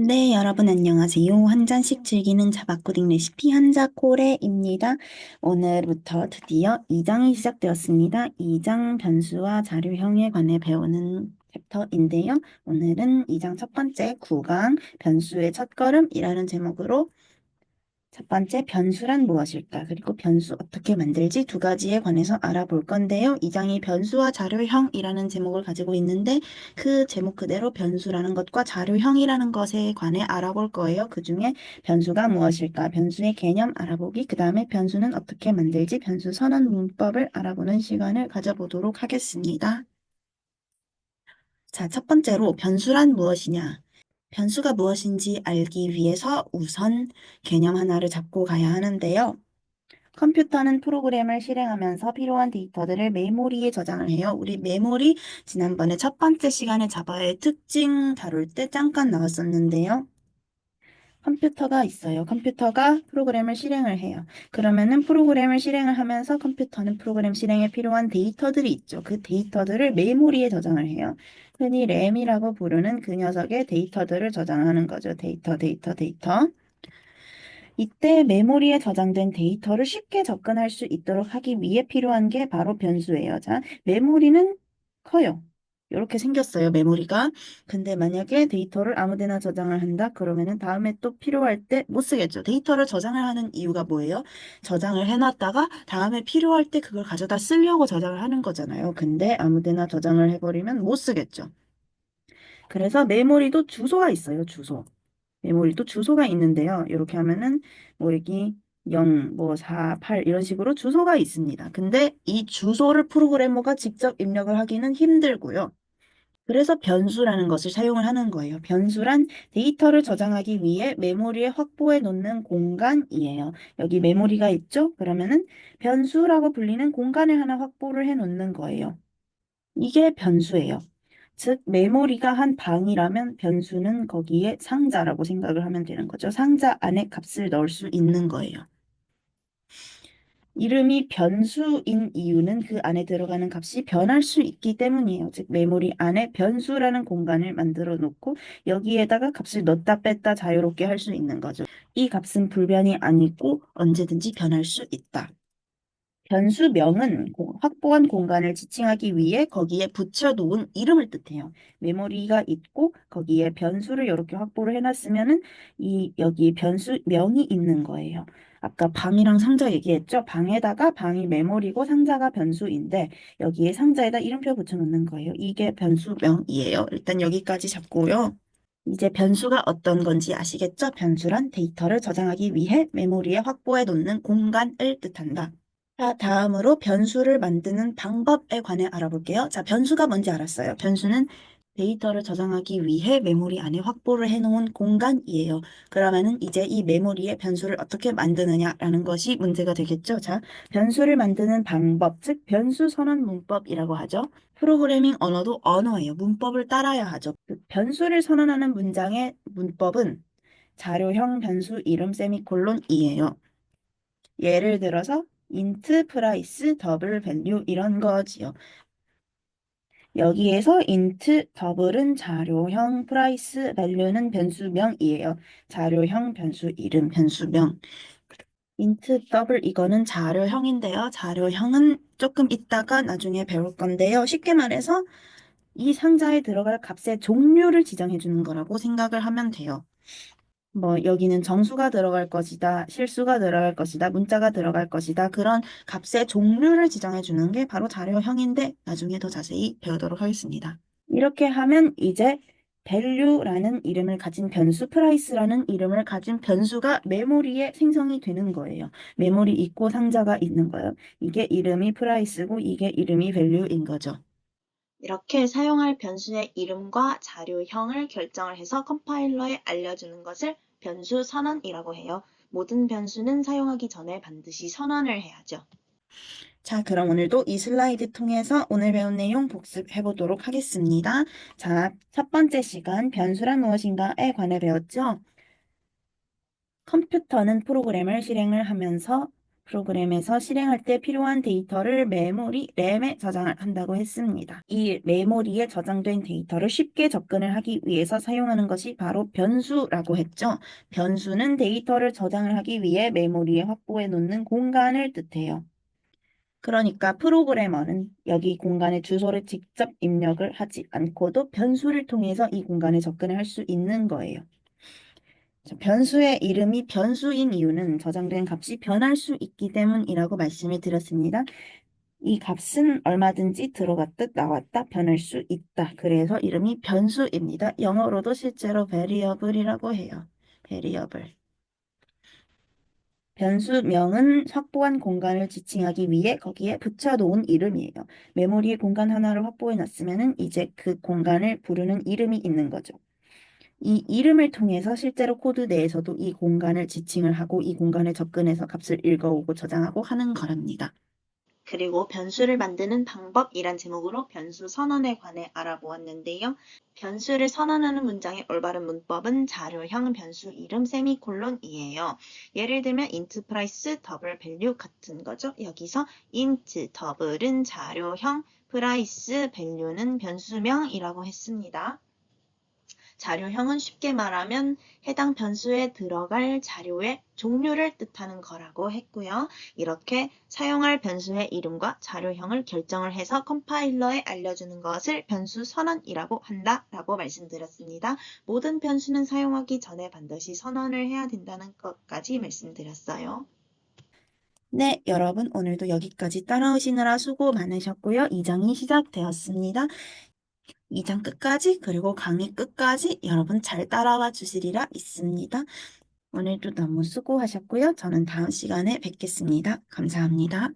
네, 여러분 안녕하세요. 한 잔씩 즐기는 자바코딩 레시피 한자코레입니다. 오늘부터 드디어 2장이 시작되었습니다. 2장 변수와 자료형에 관해 배우는 챕터인데요. 오늘은 2장 첫 번째 구강 변수의 첫걸음이라는 제목으로 첫 번째, 변수란 무엇일까? 그리고 변수 어떻게 만들지? 두 가지에 관해서 알아볼 건데요. 이 장이 변수와 자료형이라는 제목을 가지고 있는데 그 제목 그대로 변수라는 것과 자료형이라는 것에 관해 알아볼 거예요. 그 중에 변수가 무엇일까? 변수의 개념 알아보기, 그 다음에 변수는 어떻게 만들지? 변수 선언 문법을 알아보는 시간을 가져보도록 하겠습니다. 자, 첫 번째로 변수란 무엇이냐? 변수가 무엇인지 알기 위해서 우선 개념 하나를 잡고 가야 하는데요. 컴퓨터는 프로그램을 실행하면서 필요한 데이터들을 메모리에 저장을 해요. 우리 메모리 지난번에 첫 번째 시간에 자바의 특징 다룰 때 잠깐 나왔었는데요. 컴퓨터가 있어요. 컴퓨터가 프로그램을 실행을 해요. 그러면은 프로그램을 실행을 하면서 컴퓨터는 프로그램 실행에 필요한 데이터들이 있죠. 그 데이터들을 메모리에 저장을 해요. 흔히 램이라고 부르는 그 녀석의 데이터들을 저장하는 거죠. 데이터. 이때 메모리에 저장된 데이터를 쉽게 접근할 수 있도록 하기 위해 필요한 게 바로 변수예요. 자, 메모리는 커요. 이렇게 생겼어요, 메모리가. 근데 만약에 데이터를 아무 데나 저장을 한다? 그러면은 다음에 또 필요할 때 못 쓰겠죠. 데이터를 저장을 하는 이유가 뭐예요? 저장을 해놨다가 다음에 필요할 때 그걸 가져다 쓰려고 저장을 하는 거잖아요. 근데 아무 데나 저장을 해버리면 못 쓰겠죠. 그래서 메모리도 주소가 있어요, 주소. 메모리도 주소가 있는데요. 이렇게 하면은 뭐 여기 0, 뭐 4, 8 이런 식으로 주소가 있습니다. 근데 이 주소를 프로그래머가 직접 입력을 하기는 힘들고요. 그래서 변수라는 것을 사용을 하는 거예요. 변수란 데이터를 저장하기 위해 메모리에 확보해 놓는 공간이에요. 여기 메모리가 있죠? 그러면은 변수라고 불리는 공간을 하나 확보를 해 놓는 거예요. 이게 변수예요. 즉, 메모리가 한 방이라면 변수는 거기에 상자라고 생각을 하면 되는 거죠. 상자 안에 값을 넣을 수 있는 거예요. 이름이 변수인 이유는 그 안에 들어가는 값이 변할 수 있기 때문이에요. 즉, 메모리 안에 변수라는 공간을 만들어 놓고 여기에다가 값을 넣었다 뺐다 자유롭게 할 수 있는 거죠. 이 값은 불변이 아니고 언제든지 변할 수 있다. 변수명은 확보한 공간을 지칭하기 위해 거기에 붙여놓은 이름을 뜻해요. 메모리가 있고 거기에 변수를 이렇게 확보를 해놨으면은 여기 변수명이 있는 거예요. 아까 방이랑 상자 얘기했죠? 방에다가 방이 메모리고 상자가 변수인데 여기에 상자에다 이름표 붙여놓는 거예요. 이게 변수명이에요. 일단 여기까지 잡고요. 이제 변수가 어떤 건지 아시겠죠? 변수란 데이터를 저장하기 위해 메모리에 확보해 놓는 공간을 뜻한다. 자, 다음으로 변수를 만드는 방법에 관해 알아볼게요. 자, 변수가 뭔지 알았어요. 변수는 데이터를 저장하기 위해 메모리 안에 확보를 해놓은 공간이에요. 그러면은 이제 이 메모리에 변수를 어떻게 만드느냐라는 것이 문제가 되겠죠. 자, 변수를 만드는 방법, 즉 변수 선언 문법이라고 하죠. 프로그래밍 언어도 언어예요. 문법을 따라야 하죠. 그 변수를 선언하는 문장의 문법은 자료형 변수 이름 세미콜론이에요. 예를 들어서 int price 더블 밸류 이런 거지요. 여기에서 int 더블은 자료형 price value는 변수명이에요. 자료형 변수 이름 변수명. int 더블 이거는 자료형인데요. 자료형은 조금 이따가 나중에 배울 건데요. 쉽게 말해서 이 상자에 들어갈 값의 종류를 지정해 주는 거라고 생각을 하면 돼요. 뭐 여기는 정수가 들어갈 것이다, 실수가 들어갈 것이다, 문자가 들어갈 것이다. 그런 값의 종류를 지정해 주는 게 바로 자료형인데 나중에 더 자세히 배우도록 하겠습니다. 이렇게 하면 이제 value라는 이름을 가진 변수, price라는 이름을 가진 변수가 메모리에 생성이 되는 거예요. 메모리 있고 상자가 있는 거예요. 이게 이름이 price고 이게 이름이 value인 거죠. 이렇게 사용할 변수의 이름과 자료형을 결정을 해서 컴파일러에 알려주는 것을 변수 선언이라고 해요. 모든 변수는 사용하기 전에 반드시 선언을 해야죠. 자, 그럼 오늘도 이 슬라이드 통해서 오늘 배운 내용 복습해 보도록 하겠습니다. 자, 첫 번째 시간 변수란 무엇인가에 관해 배웠죠? 컴퓨터는 프로그램을 실행을 하면서 프로그램에서 실행할 때 필요한 데이터를 메모리, 램에 저장을 한다고 했습니다. 이 메모리에 저장된 데이터를 쉽게 접근을 하기 위해서 사용하는 것이 바로 변수라고 했죠. 변수는 데이터를 저장을 하기 위해 메모리에 확보해 놓는 공간을 뜻해요. 그러니까 프로그래머는 여기 공간의 주소를 직접 입력을 하지 않고도 변수를 통해서 이 공간에 접근을 할 수 있는 거예요. 자, 변수의 이름이 변수인 이유는 저장된 값이 변할 수 있기 때문이라고 말씀을 드렸습니다. 이 값은 얼마든지 들어갔다 나왔다 변할 수 있다. 그래서 이름이 변수입니다. 영어로도 실제로 variable이라고 해요. variable. 변수명은 확보한 공간을 지칭하기 위해 거기에 붙여놓은 이름이에요. 메모리의 공간 하나를 확보해 놨으면 이제 그 공간을 부르는 이름이 있는 거죠. 이 이름을 통해서 실제로 코드 내에서도 이 공간을 지칭을 하고 이 공간에 접근해서 값을 읽어오고 저장하고 하는 거랍니다. 그리고 변수를 만드는 방법이란 제목으로 변수 선언에 관해 알아보았는데요. 변수를 선언하는 문장의 올바른 문법은 자료형 변수 이름 세미콜론이에요. 예를 들면 int price double value 같은 거죠. 여기서 int double은 자료형, price value는 변수명이라고 했습니다. 자료형은 쉽게 말하면 해당 변수에 들어갈 자료의 종류를 뜻하는 거라고 했고요. 이렇게 사용할 변수의 이름과 자료형을 결정을 해서 컴파일러에 알려주는 것을 변수 선언이라고 한다라고 말씀드렸습니다. 모든 변수는 사용하기 전에 반드시 선언을 해야 된다는 것까지 말씀드렸어요. 네, 여러분 오늘도 여기까지 따라오시느라 수고 많으셨고요. 2장이 시작되었습니다. 2장 끝까지 그리고 강의 끝까지 여러분 잘 따라와 주시리라 믿습니다. 오늘도 너무 수고하셨고요. 저는 다음 시간에 뵙겠습니다. 감사합니다.